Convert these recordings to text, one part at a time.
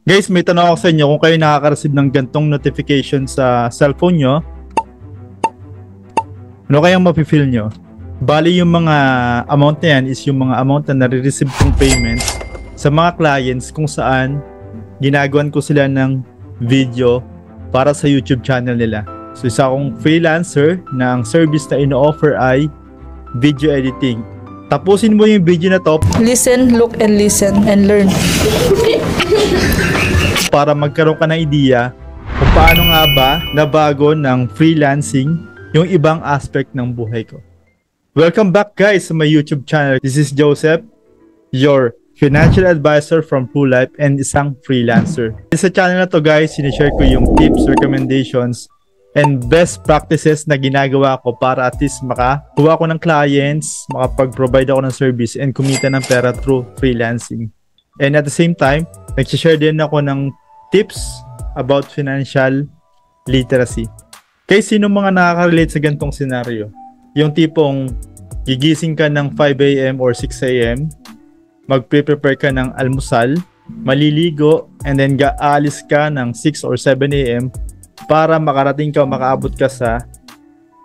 Guys, may tanong ako sa inyo kung kayo nakaka-receive ng gantong notification sa cellphone nyo. Ano kayang mapifeel nyo? Bali yung mga amount na yan is yung mga amount na nare-receive kong payments sa mga clients kung saan ginagawan ko sila ng video para sa YouTube channel nila. So isa akong freelancer na ang service na ino-offer ay video editing. Tapusin mo yung video na to. Listen, look, and listen, and learn. Para magkaroon ka ng idea kung paano nga ba nabago ng freelancing yung ibang aspect ng buhay ko. Welcome back guys sa my YouTube channel. This is Joseph, your financial advisor from True Life and isang freelancer. Sa channel na to guys, sinishare ko yung tips, recommendations, and best practices na ginagawa ko para at least makakuha ko ng clients, makapag-provide ako ng service, and kumita ng pera through freelancing. And at the same time, nag-share din ako ng tips about financial literacy. Kaya sino mga nakaka-relate sa gantong scenario? Yung tipong gigising ka ng 5 AM or 6 AM, magpe-prepare ka ng almusal, maliligo, and then aalis ka ng 6 or 7 AM para makarating ka, makaabot ka sa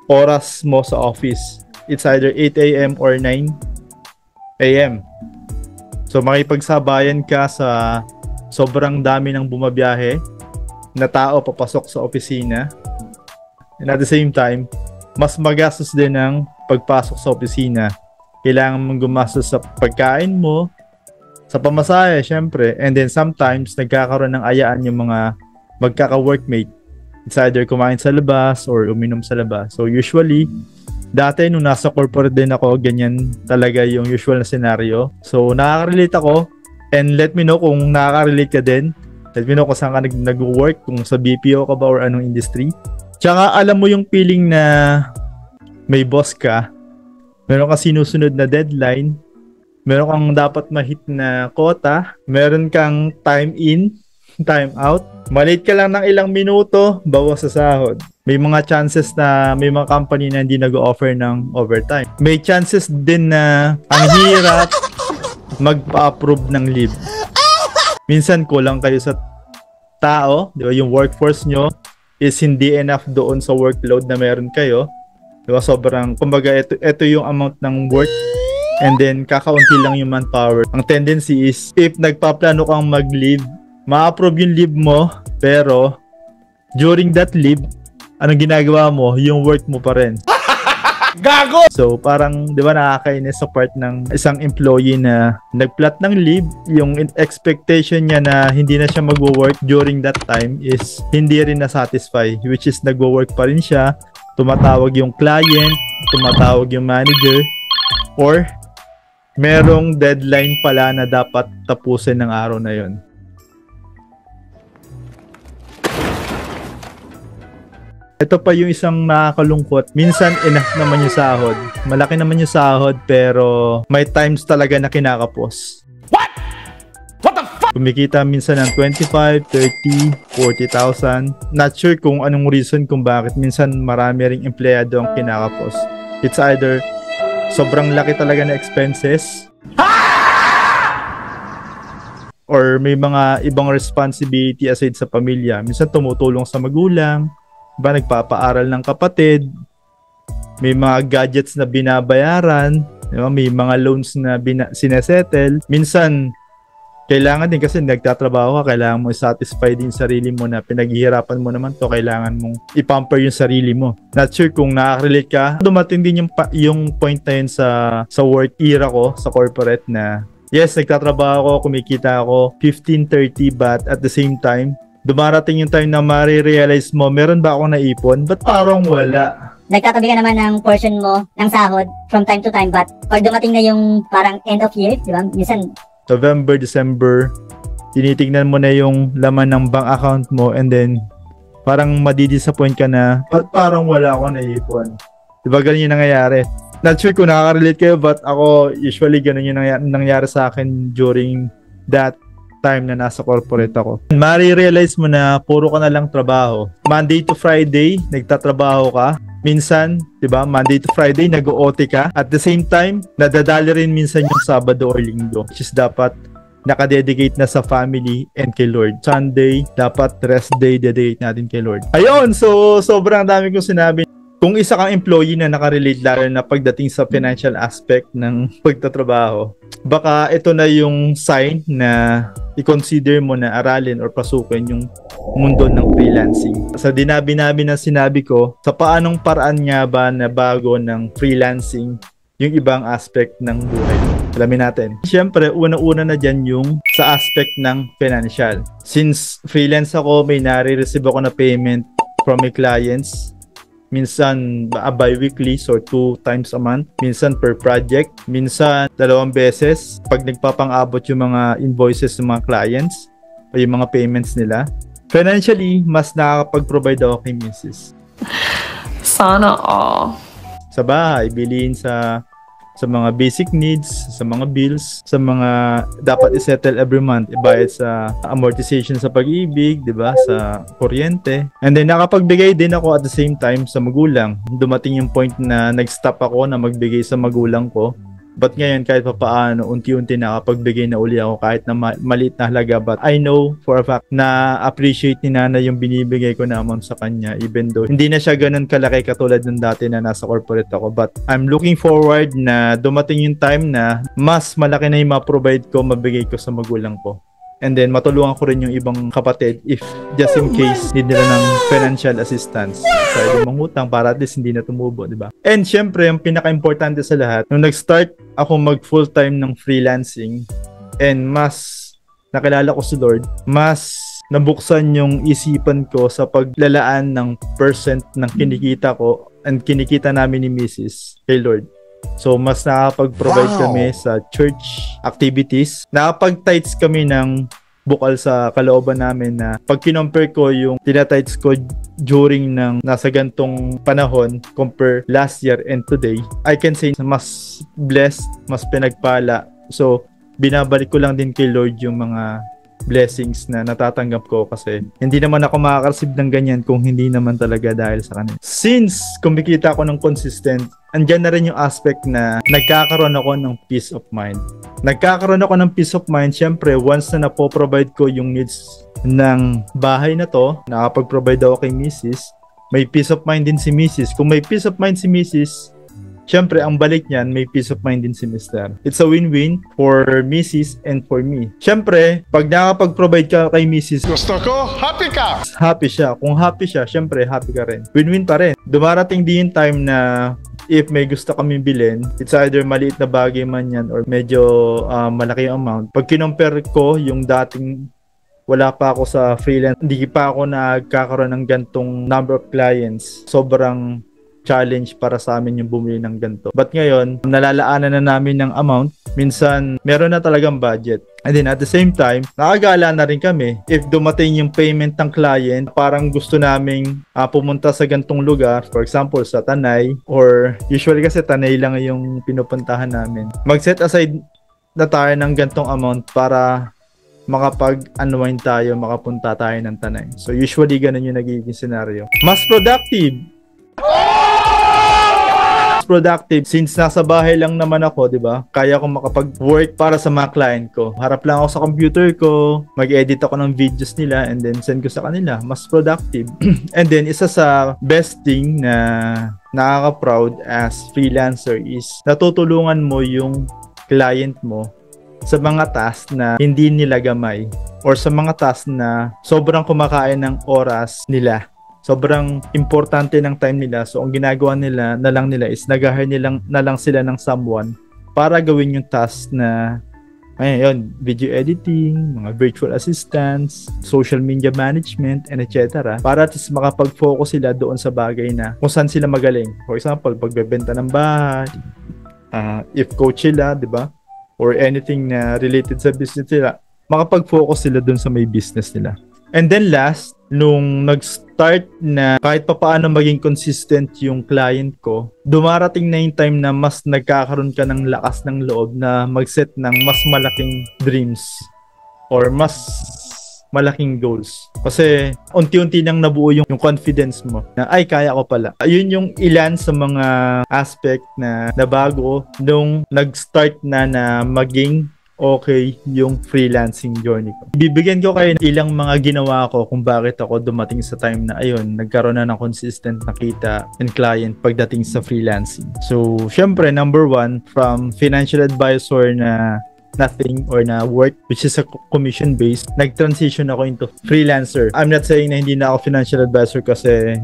oras mo sa office. It's either 8 AM or 9 AM. So makipagsabayan ka sa sobrang dami ng bumabiyahe na tao papasok sa opisina. And at the same time, mas magastos din ng pagpasok sa opisina. Kailangan mong gumastos sa pagkain mo, sa pamasahe syempre, and then sometimes nagkakaroon ng ayaan yung mga magkaka-workmate. It's either kumain sa labas or uminom sa labas. So usually, dati nung nasa corporate din ako, ganyan talaga yung usual na scenario. So nakaka-relate ako, and let me know kung nakaka-relate ka din. Let me know kung saan ka nag-work, kung sa BPO ka ba or anong industry. Tsaka alam mo yung feeling na may boss ka, meron kang sinusunod na deadline, meron kang dapat ma-hit na quota, meron kang time in, time out, malate ka lang ng ilang minuto, bawas sa sahod. May mga chances na may mga company na hindi nag-offer ng overtime. May chances din na ang hirap magpa-approve ng leave. Minsan kulang kayo sa tao, di ba? Yung workforce nyo is hindi enough doon sa workload na meron kayo. Di ba? Sobrang, kumbaga, ito yung amount ng work and then kakaunti lang yung manpower. Ang tendency is, if nagpaplano kang mag-leave, ma-approve yung leave mo, pero during that leave, anong ginagawa mo? Yung work mo pa rin. Gago! So parang, di ba, nakakainis sa part ng isang employee na nagplat ng leave, yung expectation niya na hindi na siya mag-work during that time is hindi rin na-satisfy, which is nag-work pa rin siya, tumatawag yung client, tumatawag yung manager, or merong deadline pala na dapat tapusin ng araw na yon. Ito pa yung isang nakakalungkot. Minsan enough naman yung sahod. Malaki naman yung sahod pero may times talaga na kinakapos. What? What the fuck? Kumikita minsan ng 25, 30, 40,000. Not sure kung anong reason kung bakit minsan marami ring empleyado ang kinakapos. It's either sobrang laki talaga na expenses or may mga ibang responsibility aside sa pamilya. Minsan tumutulong sa magulang, ba nagpapaaral ng kapatid, may mga gadgets na binabayaran, diba? May mga loans na sinesettle. Minsan kailangan din kasi nagtatrabaho ka, kailangan mo i-satisfy din sarili mo na pinaghihirapan mo naman to, kailangan mong i-pamper yung sarili mo. Not sure kung nakaka-relate ka. Dumating din yung point na yun sa work era ko sa corporate na yes, nagtatrabaho ako, kumikita ako 15-30, but at the same time dumarating yung time na marirealize mo, meron ba akong naipon? Ba't parang wala? Nagtatabi ka naman ng portion mo ng sahod from time to time, but or dumating na yung parang end of year, di ba? Minsan November, December, tinitignan mo na yung laman ng bank account mo and then parang madidisappoint ka na, ba't parang wala akong naipon? Di ba ganun yung nangyayari? Not sure kung nakaka-relate kayo, but ako usually ganun yung nangyayari sa akin during that time na nasa corporate ako. Marirealize mo na puro ka na lang trabaho. Monday to Friday, nagtatrabaho ka. Minsan, 'di ba, Monday to Friday nag-OT ka. At the same time, nadadali rin minsan yung Sabado or Linggo, which is dapat nakadedicate na sa family and kay Lord. Sunday, dapat rest day, dedicate natin kay Lord. Ayun, so sobrang dami kong sinabi. Kung isa kang employee na nakarelate lalo na pagdating sa financial aspect ng pagtatrabaho, baka ito na yung sign na i-consider mo na aralin or pasukin yung mundo ng freelancing. Sa dinabi-nabi na sinabi ko, sa paanong paraan nga ba na bago ng freelancing yung ibang aspect ng buhay? Alamin natin. Siyempre, una-una na dyan yung sa aspect ng financial. Since freelance ako, may nare-receive ako na payment from my clients. Minsan bi-weekly, so 2 times a month. Minsan per project. Minsan 2 beses pag nagpapang-abot yung mga invoices ng mga clients o yung mga payments nila. Financially, mas nakakapag-provide ako kay Mrs. Sana all. Sa bahay, bilhin sa mga basic needs, sa mga bills, sa mga dapat i-settle every month, ibayad sa amortization sa pag-ibig, di ba? Sa kuryente. And then nakapagbigay din ako at the same time sa magulang. Dumating yung point na nag-stop ako na magbigay sa magulang ko. But ngayon kahit pa paano, unti-unti nakapagbigay na uli ako kahit na maliit na halaga. But I know for a fact na appreciate ni Nana yung binibigay ko na amount sa kanya, even though hindi na siya ganun kalaki katulad ng dati na nasa corporate ako. But I'm looking forward na dumating yung time na mas malaki na yung ma-provide ko, mabigay ko sa magulang ko. And then matulungan ko rin yung ibang kapatid if just in case need nila ng financial assistance. Pwede mangutang para at least hindi na tumubo, di ba? And syempre, yung pinaka-importante sa lahat, nung nag-start ako mag full-time ng freelancing and mas nakilala ko si Lord, mas nabuksan yung isipan ko sa paglalaan ng percent ng kinikita ko and kinikita namin ni Mrs. kay Lord. So, mas nakapag-provide kami sa church activities. Nakapag-tights kami ng bukal sa kalooban namin na pag kinompare ko yung tinatights ko during ng nasa gantong panahon compare last year and today, I can say mas blessed, mas pinagpala. So, binabalik ko lang din kay Lord yung mga blessings na natatanggap ko kasi hindi naman ako makaka-receive ng ganyan kung hindi naman talaga dahil sa kanila. Since kumikita ako ng consistent, andyan na rin yung aspect na nagkakaroon ako ng peace of mind. Nagkakaroon ako ng peace of mind, syempre, once na napoprovide ko yung needs ng bahay na to, nakapag-provide ako kay Mrs., may peace of mind din si Mrs. Kung may peace of mind si Mrs., syempre, ang balik niyan, may peace of mind din si Mr. It's a win-win for Mrs. and for me. Syempre, pag nakapag-provide ka kay Mrs., gusto ko, happy ka! Happy siya. Kung happy siya, syempre, happy ka rin. Win-win pa rin. Dumarating din yung time na if may gusto kami bilhin, it's either maliit na bagay man yan or medyo malaki yung amount. Pag kinompare ko yung dating wala pa ako sa freelance, hindi pa ako nagkakaroon ng gantong number of clients. Sobrang challenge para sa amin yung bumili ng ganito. But ngayon, nalalaanan na namin ng amount. Minsan, meron na talagang budget. And then at the same time, nakagala na rin kami. If dumating yung payment ng client, parang gusto naming pumunta sa gantong lugar, for example, sa Tanay, or usually kasi Tanay lang yung pinupuntahan namin. Mag-set aside na tayo ng gantong amount para makapag-unwind tayo, makapunta tayo ng Tanay. So usually, ganun yung nagiging scenario. Mas productive since nasa bahay lang naman ako, 'di ba? Kaya ko makapag-work para sa mga client ko. Harap lang ako sa computer ko, mag-edit ako ng videos nila and then send ko sa kanila. Mas productive. And then isa sa best thing na nakaka-proud as freelancer is natutulungan mo yung client mo sa mga task na hindi nila gamay or sa mga task na sobrang kumakain ng oras nila. Sobrang importante ng time nila. So, ang ginagawa nila na lang nila is nag-hire na lang sila ng someone para gawin yung task na ayun, video editing, mga virtual assistants, social media management, and etc. Para at least makapag-focus sila doon sa bagay na kung saan sila magaling. For example, pagbebenta ng bahay, if coach sila, di ba? Or anything na related sa business nila, makapag-focus sila doon sa may business nila. And then last, nung nag-start na kahit pa paano maging consistent yung client ko, dumarating na yung time na mas nagkakaroon ka ng lakas ng loob na mag-set ng mas malaking dreams or mas malaking goals. Kasi unti-unti nang nabuo yung confidence mo na ay kaya ko pala. Ayun yung ilan sa mga aspect na nabago nung nag-start na maging okay yung freelancing journey ko. Bibigyan ko kayo ng ilang mga ginawa ko kung bakit ako dumating sa time na ayun, nagkaroon na ng consistent na kita and client pagdating sa freelancing. So, syempre, number one, from financial advisor na nothing or na work which is a commission based, nag-transition ako into freelancer. I'm not saying na hindi na ako financial advisor kasi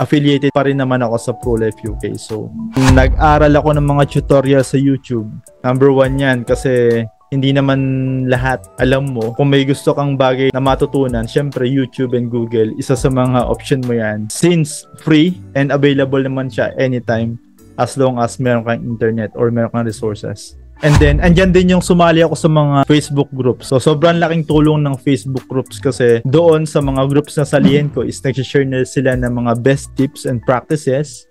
affiliated pa rin naman ako sa ProLife UK. So, nag-aral ako ng mga tutorial sa YouTube. Number one yan kasi hindi naman lahat alam mo. Kung may gusto kang bagay na matutunan, syempre YouTube and Google, isa sa mga option mo yan. Since free and available naman siya anytime as long as meron kang internet or meron kang resources. And then, andyan din yung sumali ako sa mga Facebook groups. So, sobrang laking tulong ng Facebook groups kasi doon sa mga groups na salihan ko is nag-share na sila ng mga best tips and practices.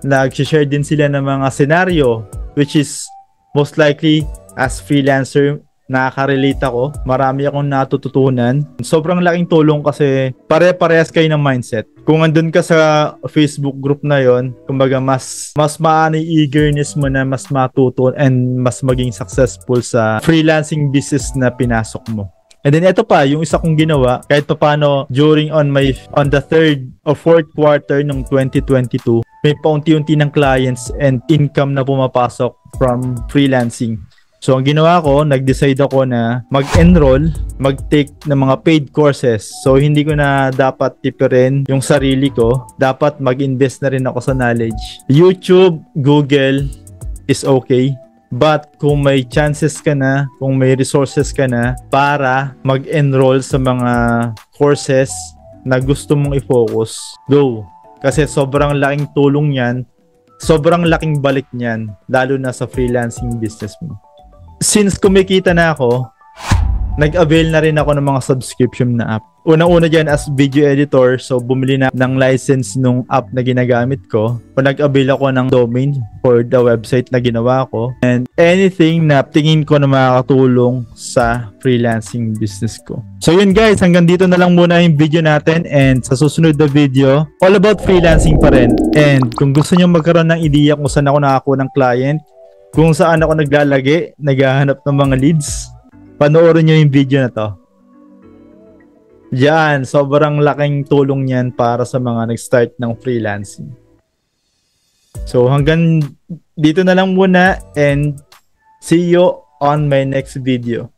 Nag-share din sila ng mga scenario which is most likely as freelancer, nakaka-relate ako. Marami akong natututunan. Sobrang laking tulong kasi pare-parehas kayo ng mindset. Kung andun ka sa Facebook group na yon, kumbaga mas maano yung eagerness mo na mas matuto and mas maging successful sa freelancing business na pinasok mo. And then ito pa, yung isa kong ginawa, kahit pa paano during on the third or fourth quarter ng 2022, may paunti-unti ng clients and income na pumapasok from freelancing. So, ang ginawa ko, nag-decide ako na mag-enroll, mag-take ng mga paid courses. So, hindi ko na dapat tipirin yung sarili ko. Dapat mag-invest na rin ako sa knowledge. YouTube, Google is okay. But, kung may chances ka na, kung may resources ka na para mag-enroll sa mga courses na gusto mong i-focus, go. Kasi sobrang laking tulong yan. Sobrang laking balik niyan, lalo na sa freelancing business mo. Since kumikita na ako, nag-avail na rin ako ng mga subscription na app. Unang-una dyan as video editor, so bumili na ng license nung app na ginagamit ko. O nag-avail ako ng domain for the website na ginawa ko. And anything na tingin ko na makakatulong sa freelancing business ko. So yun guys, hanggang dito na lang muna yung video natin. And sa susunod na video, all about freelancing pa rin. And kung gusto nyo magkaroon ng ideya kung saan ako nakakuha ng client, kung saan ako naglalagay, naghahanap ng mga leads, panoorin nyo yung video na to. Yan, sobrang laking tulong yan para sa mga nag-start ng freelancing. So hanggang dito na lang muna and see you on my next video.